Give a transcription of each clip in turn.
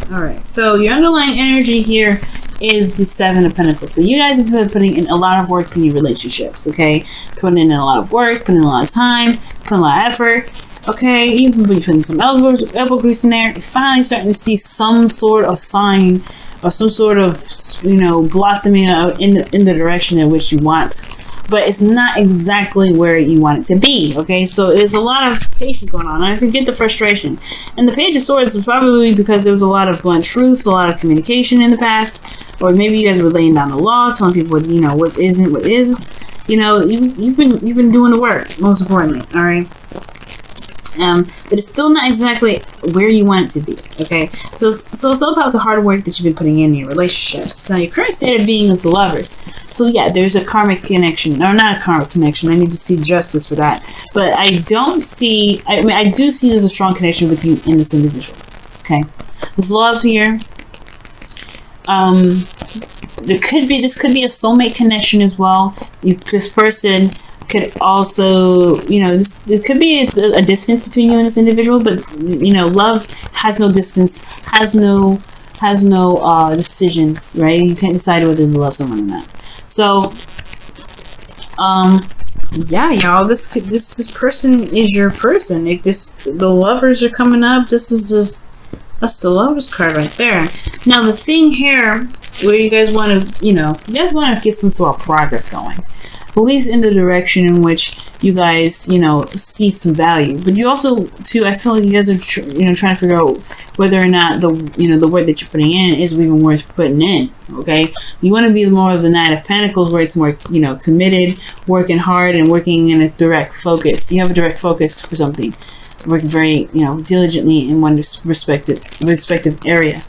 All right. So your underlying energy here is the Seven of Pentacles. So you guys have been putting in a lot of work in your relationships, okay? Putting in a lot of work, putting in a lot of time, putting a lot of effort, okay? Even putting some elbow grease in there. You're finally starting to see some sort of sign or some sort of, blossoming in the direction in which you want. But it's not exactly where you want it to be, okay? So there's a lot of patience going on. I can get the frustration. And the Page of Swords is probably because there was a lot of blunt truths, a lot of communication in the past, or maybe you guys were laying down the law, telling people what isn't, what is. You've been doing the work, most importantly, all right? But it's still not exactly where you want it to be, okay? So it's all about the hard work that you've been putting in your relationships. Now, your current state of being is the Lovers. So, yeah, there's a karmic connection. Or not a karmic connection. I need to see justice for that. But I do see there's a strong connection with you in this individual, okay? There's love here. This could be a soulmate connection as well. This person could also, it could be it's a distance between you and this individual, but love has no distance, has no decisions, right? You can't decide whether to love someone or not. So, yeah, y'all, this person is your person. The Lovers are coming up. That's the Lovers card right there. Now the thing here, where you guys want to, get some sort of progress going. At least in the direction in which you guys, see some value. But you also, too, I feel like you guys are, trying to figure out whether or not the work that you're putting in is even worth putting in. Okay, you want to be more of the Knight of Pentacles, where it's more, committed, working hard, and working in a direct focus. You have a direct focus for something, working very, diligently in one respective area.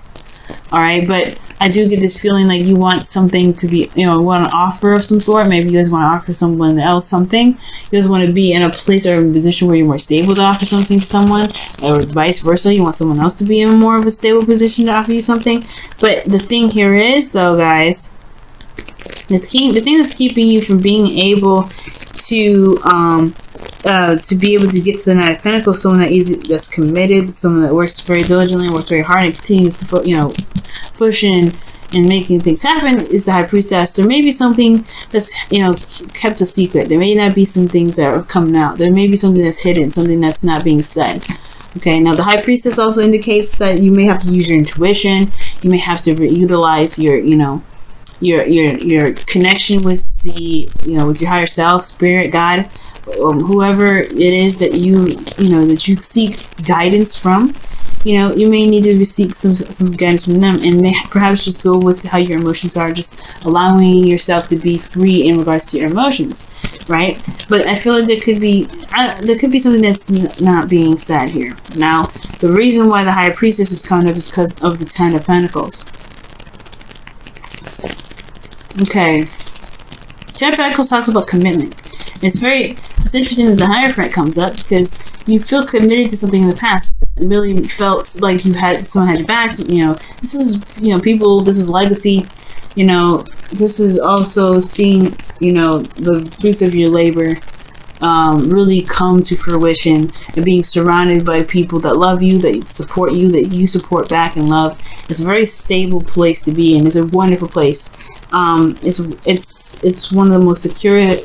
All right, but I do get this feeling like you want something to be, want an offer of some sort. Maybe you guys want to offer someone else something. You guys want to be in a place or in a position where you're more stable to offer something to someone, or vice versa. You want someone else to be in more of a stable position to offer you something. But the thing here is, though, guys, the thing that's keeping you from being able to be able to get to the Knight of Pentacles, someone that's committed, someone that works very diligently, works very hard, and continues to push in and making things happen, is the High Priestess. There may be something that's kept a secret. There may not be some things that are coming out. There may be something that's hidden, something that's not being said. Okay, now the High Priestess also indicates that you may have to use your intuition. You may have to utilize your connection with with your higher self, spirit, God, whoever it is that that you seek guidance from. You may need to seek some guidance from them, and perhaps just go with how your emotions are, just allowing yourself to be free in regards to your emotions, right? But I feel like there could be something that's not being said here. Now, the reason why the High Priestess is coming up is because of the Ten of Pentacles. Okay, Ten of Pentacles talks about commitment. It's interesting that the Hierophant comes up because you feel committed to something in the past. It really felt like someone had your back. So, this is people. This is legacy. This is also seeing the fruits of your labor really come to fruition, and being surrounded by people that love you, that support you, that you support back and love. It's a very stable place to be in. It's a wonderful place. It's one of the most secure,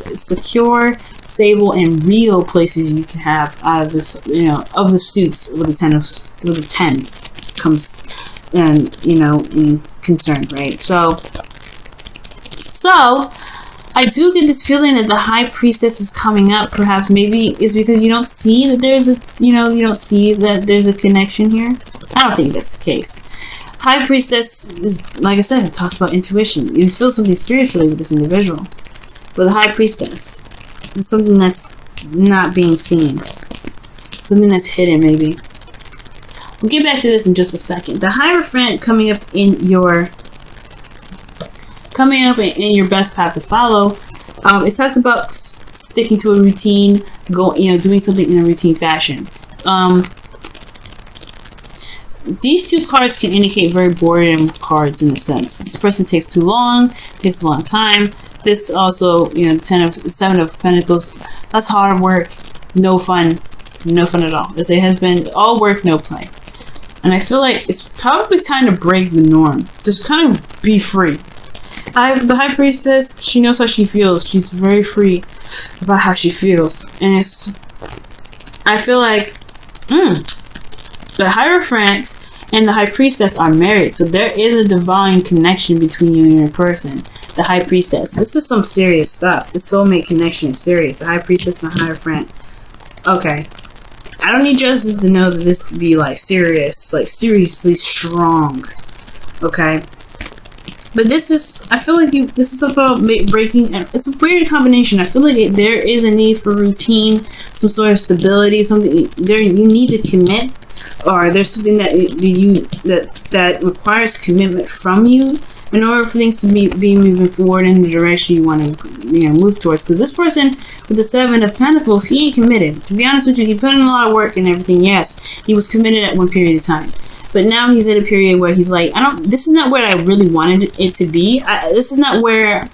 stable, and real places you can have out of this, of the suits with the tens comes, and concerned, right? So I do get this feeling that the High Priestess is coming up. Perhaps maybe it's because you don't see that there's a connection here. I don't think that's the case. High Priestess is, like I said, it talks about intuition. You feel something spiritually with this individual. But the High Priestess is something that's not being seen. Something that's hidden, maybe. We'll get back to this in just a second. The Hierophant coming up in your best path to follow. It talks about sticking to a routine, doing something in a routine fashion. These two cards can indicate very boredom cards in a sense. This person takes too long, takes a long time. This also, Seven of Pentacles, that's hard work, no fun at all. This has been all work, no play. And I feel like it's probably time to break the norm. Just kind of be free. The High Priestess, she knows how she feels. She's very free about how she feels. And I feel like the Hierophant and the High Priestess are married. So there is a divine connection between you and your person. The High Priestess. This is some serious stuff. The soulmate connection is serious. The High Priestess and the Hierophant. Okay. I don't need justice to know that this could be like serious, like seriously strong. Okay. But this is, I feel like this is about breaking, it's a weird combination. I feel like there is a need for routine, some sort of stability, something there you need to commit, or there's something that requires commitment from you in order for things to be moving forward in the direction you want to move towards. Because this person with the 7 of Pentacles, he ain't committed. To be honest with you, he put in a lot of work and everything. Yes, he was committed at one period of time. But now he's at a period where he's like, this is not where I really wanted it to be. This is not where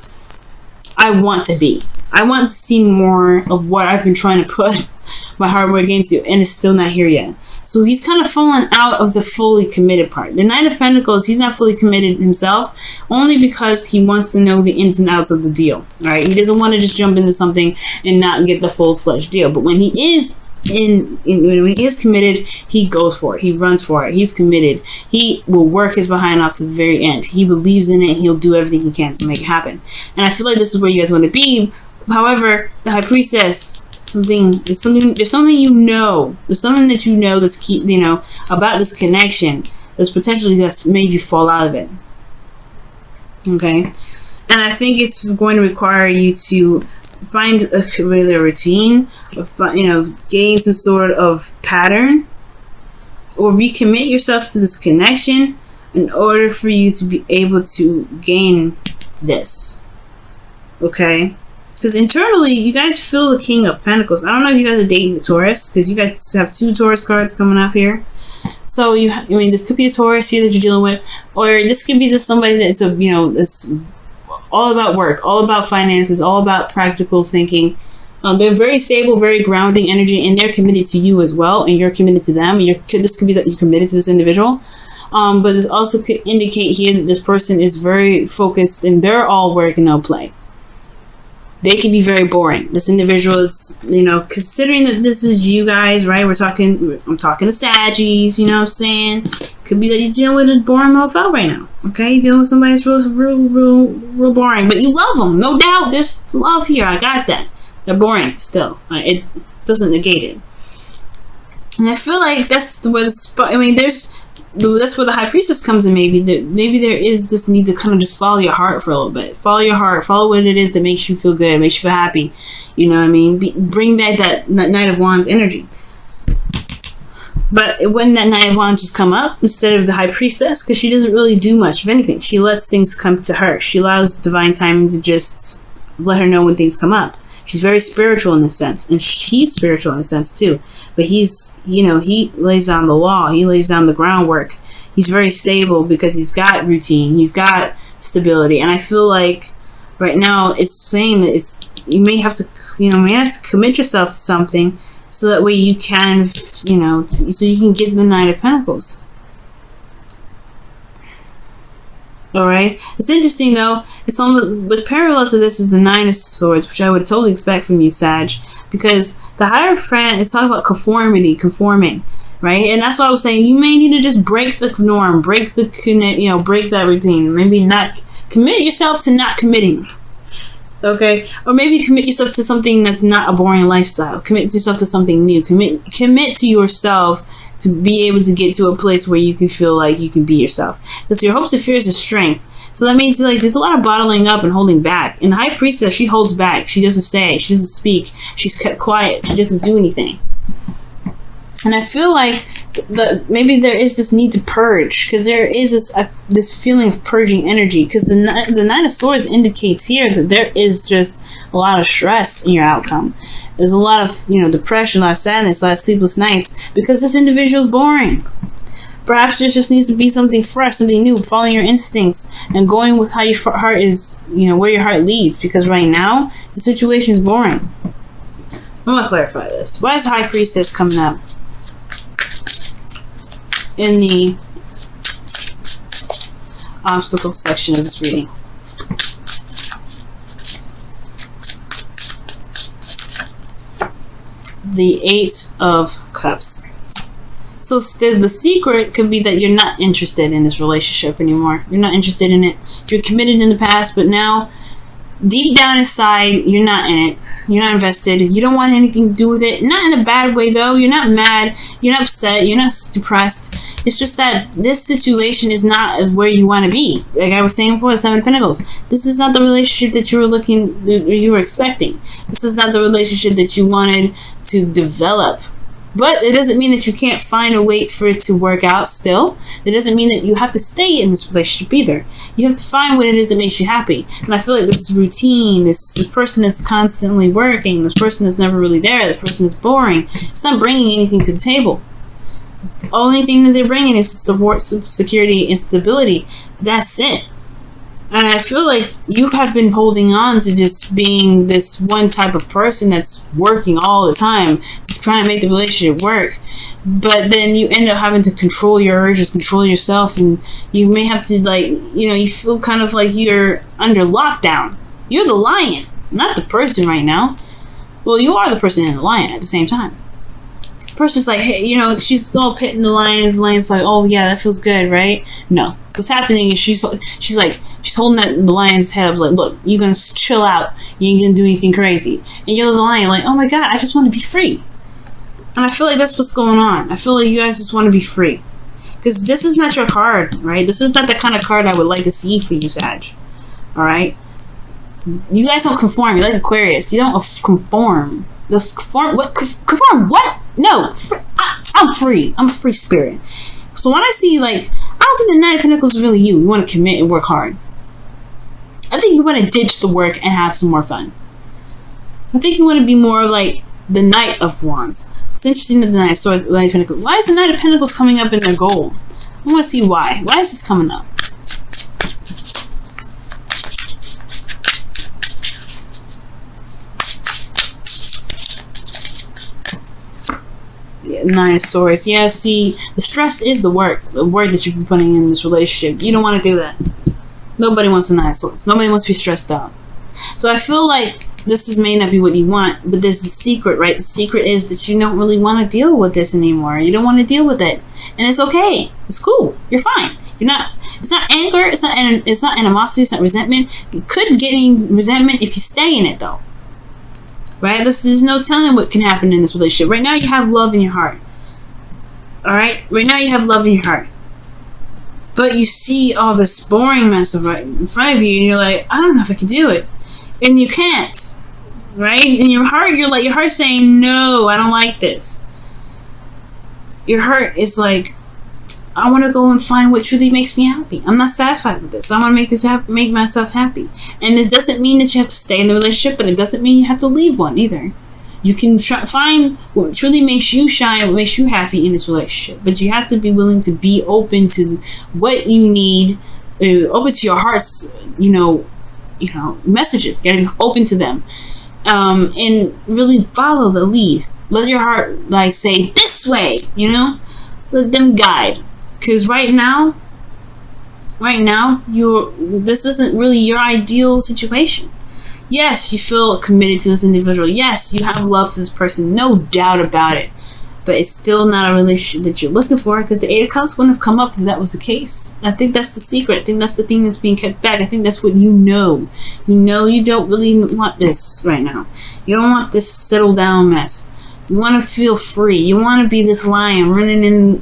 I want to be. I want to see more of what I've been trying to put my hard work into, and it's still not here yet. So he's kind of fallen out of the fully committed part. The Knight of Pentacles, he's not fully committed himself, only because he wants to know the ins and outs of the deal, right? He doesn't want to just jump into something and not get the full-fledged deal. But when he is when he is committed, he goes for it. He runs for it. He's committed. He will work his behind off to the very end. He believes in it. He'll do everything he can to make it happen. And I feel like this is where you guys want to be. However, the High Priestess, there's something that's key, about this connection that's made you fall out of it. Okay, and I think it's going to require you to find a routine, gain some sort of pattern, or recommit yourself to this connection in order for you to be able to gain this. Okay? Because internally, you guys feel the King of Pentacles. I don't know if you guys are dating the Taurus, because you guys have 2 Taurus cards coming up here. So this could be a Taurus here that you're dealing with, or this could be just somebody that's that's all about work, all about finances, all about practical thinking. They're very stable, very grounding energy, and they're committed to you as well, and you're committed to them. This could be that you're committed to this individual. But this also could indicate here that this person is very focused, and they're all work and no play. They can be very boring. This individual is, considering that this is you guys, right? I'm talking to Saggies, you know what I'm saying? Could be that you're dealing with a boring mofo right now, okay? You're dealing with somebody that's real boring, but you love them, no doubt. There's love here. I got that. They're boring still. It doesn't negate it. And I feel like that's where that's where the High Priestess comes in. Maybe there is this need to kind of just follow your heart for a little bit. Follow your heart. Follow what it is that makes you feel good, makes you feel happy. You know what I mean? Bring back that Knight of Wands energy. But when that Knight of Wands just come up instead of the High Priestess, because she doesn't really do much of anything. She lets things come to her. She allows divine timing to just let her know when things come up. She's very spiritual in this sense, and he's spiritual in a sense too. But he lays down the law. He lays down the groundwork. He's very stable because he's got routine. He's got stability. And I feel like right now it's saying that you may have to commit yourself to something so that way you can, so you can get the Knight of Pentacles. Alright, it's interesting though. It's almost with parallel to this is the 9 of Swords, which I would totally expect from you, Sag, because the Hierophant is talking about conforming, right? And that's why I was saying you may need to just break the norm, break that routine. Maybe not commit yourself to not committing, okay? Or maybe commit yourself to something that's not a boring lifestyle. Commit yourself to something new. Commit to yourself to be able to get to a place where you can feel like you can be yourself. Because your hopes and fears is strength. So that means there's a lot of bottling up and holding back. And the High Priestess, she holds back. She doesn't say. She doesn't speak. She's kept quiet. She doesn't do anything. And I feel like maybe there is this need to purge, because there is this feeling of purging energy. Because the Nine of Swords indicates here that there is just a lot of stress in your outcome. There's a lot of depression, a lot of sadness, a lot of sleepless nights because this individual is boring. Perhaps there just needs to be something fresh, something new, following your instincts and going with how your heart is, where your heart leads. Because right now the situation is boring. I'm gonna clarify this. Why is High Priestess coming up? in the obstacle section of this reading. The Eight of Cups. So the secret could be that you're not interested in this relationship anymore. You're not interested in it. You're committed in the past, but now, deep down inside, you're not in it. You're not invested. You don't want anything to do with it. Not in a bad way, though. You're not mad. You're not upset. You're not depressed. It's just that this situation is not where you want to be. Like I was saying before, the Seven of Pentacles. This is not the relationship that you were expecting. This is not the relationship that you wanted to develop. But it doesn't mean that you can't find a way for it to work out still. It doesn't mean that you have to stay in this relationship either. You have to find what it is that makes you happy. And I feel like this is routine. This person that's constantly working. This person that's never really there. This person that's boring. It's not bringing anything to the table. The only thing that they're bringing is support, security, and stability. That's it. And I feel like you have been holding on to just being this one type of person that's working all the time, trying to make the relationship work. But then you end up having to control your urges, control yourself, and you may have to, like, you feel kind of like you're under lockdown. You're the lion, not the person right now. Well, you are the person and the lion at the same time. The person's like, hey, she's all petting the lion, and the lion's like, oh yeah, that feels good, right? No. What's happening is she's holding the lion's head up, like, look, you're gonna chill out, you ain't gonna do anything crazy. And you're the lion, like, oh my god, I just want to be free. And I feel like that's what's going on. I feel like you guys just want to be free. Because this is not your card, right? This is not the kind of card I would like to see for you, Sag. Alright? You guys don't conform. You're like Aquarius. You don't conform. Conform what? No. I'm free. I'm a free spirit. So when I see, like, I don't think the Nine of Pentacles is really you. You want to commit and work hard. I think you want to ditch the work and have some more fun. I think you want to be more like the Knight of Wands. It's interesting that the Knight of Pentacles. Why is the Knight of Pentacles coming up in their gold? I want to see why. Why is this coming up? Nine of Swords. Yeah, see, the stress is the work that you've been putting in this relationship. You don't want to do that. Nobody wants a Nine of Swords. Nobody wants to be stressed out. So I feel like this may not be what you want, but there's the secret, right? The secret is that you don't really want to deal with this anymore. You don't want to deal with it, and it's okay. It's cool. You're fine. You're not. It's not anger. It's not animosity. It's not resentment. You could get resentment if you stay in it, though. Right? There's no telling what can happen in this relationship. Right now, you have love in your heart. Alright? Right now, you have love in your heart. But you see all this boring mess right in front of you, and you're like, I don't know if I can do it. And you can't. Right? In your heart, your heart's saying, no, I don't like this. Your heart is like, I want to go and find what truly makes me happy. I'm not satisfied with this. I want to make myself happy. And it doesn't mean that you have to stay in the relationship, but it doesn't mean you have to leave one either. You can find what truly makes you shine, what makes you happy in this relationship. But you have to be willing to be open to what you need, open to your heart's, messages. You gotta be open to them, and really follow the lead. Let your heart say this way. Let them guide. Because right now, this isn't really your ideal situation. Yes, you feel committed to this individual. Yes, you have love for this person. No doubt about it. But it's still not a relationship that you're looking for, because the Eight of Cups wouldn't have come up if that was the case. I think that's the secret. I think that's the thing that's being kept back. I think that's what you know. You don't really want this right now. You don't want this settle down mess. You want to feel free. You want to be this lion running in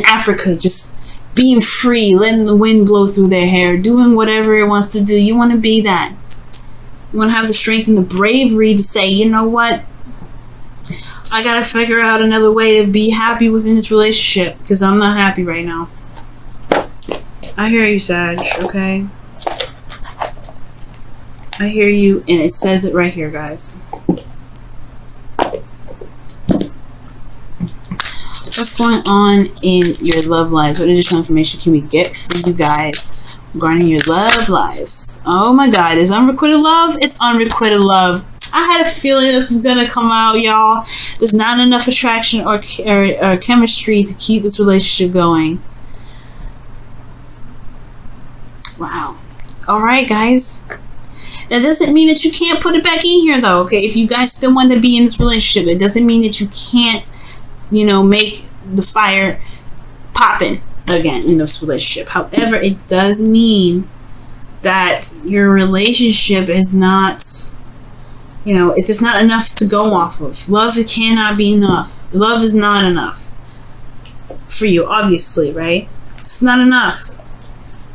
Africa, just being free, letting the wind blow through their hair, doing whatever it wants to do. You want to be that. You want to have the strength and the bravery to say, you know what? I got to figure out another way to be happy within this relationship, because I'm not happy right now. I hear you, Sag, okay? I hear you, and it says it right here, guys. What's going on in your love lives? What additional information can we get for you guys regarding your love lives? Oh my God, is unrequited love? It's unrequited love. I had a feeling this is gonna come out, y'all. There's not enough attraction or chemistry to keep this relationship going. Wow. Alright, guys. That doesn't mean that you can't put it back in here, though, okay? If you guys still want to be in this relationship, it doesn't mean that you can't, you know, make the fire popping again in this relationship. However, it does mean that your relationship is not, you know, it is not enough to go off of. Love, it cannot be enough. Love is not enough for you, obviously, right? It's not enough.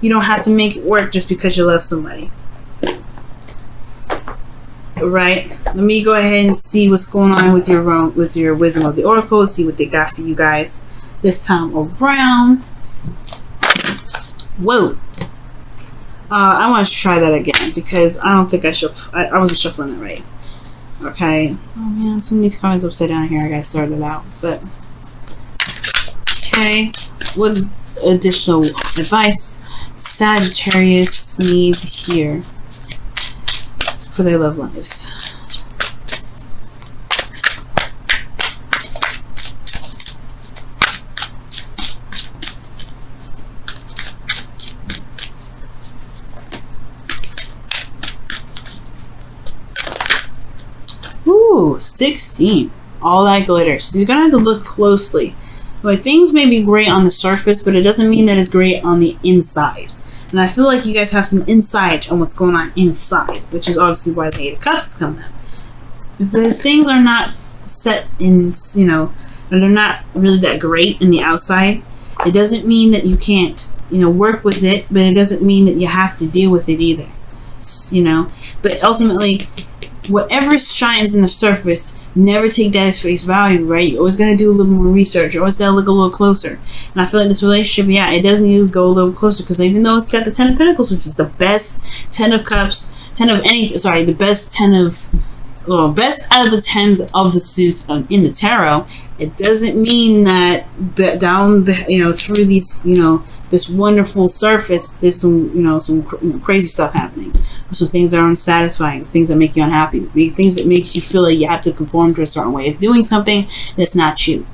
You don't have to make it work just because you love somebody. Right? Let me go ahead and see what's going on with your wisdom of the oracle. Let's see what they got for you guys this time around. Whoa. I want to try that again because I don't think I wasn't shuffling it right. Okay. Oh man, some of these cards upside down here. I gotta sort it out. But okay. What additional advice Sagittarius need to hear for their love lives? Ooh, 16. All that glitters. So you're gonna have to look closely. Like, things may be great on the surface, but it doesn't mean that it's great on the inside. And I feel like you guys have some insight on what's going on inside, which is obviously why the Eight of Cups is coming up. If those things are not set in, you know, or they're not really that great in the outside, it doesn't mean that you can't, you know, work with it, but it doesn't mean that you have to deal with it either. You know, but ultimately, whatever shines in the surface, never take that as face value, right? You're always going to do a little more research. You always got to look a little closer. And I feel like this relationship, yeah, it does need to go a little closer, because even though it's got the 10 of Pentacles, which is the best 10 of Cups, the best 10 of, well, best out of the 10s of the suits in the tarot, it doesn't mean that down, you know, through these, you know, this wonderful surface, there's some, you know, some crazy stuff happening. Some things that are unsatisfying, things that make you unhappy, things that make you feel like you have to conform to a certain way of doing something that's not you.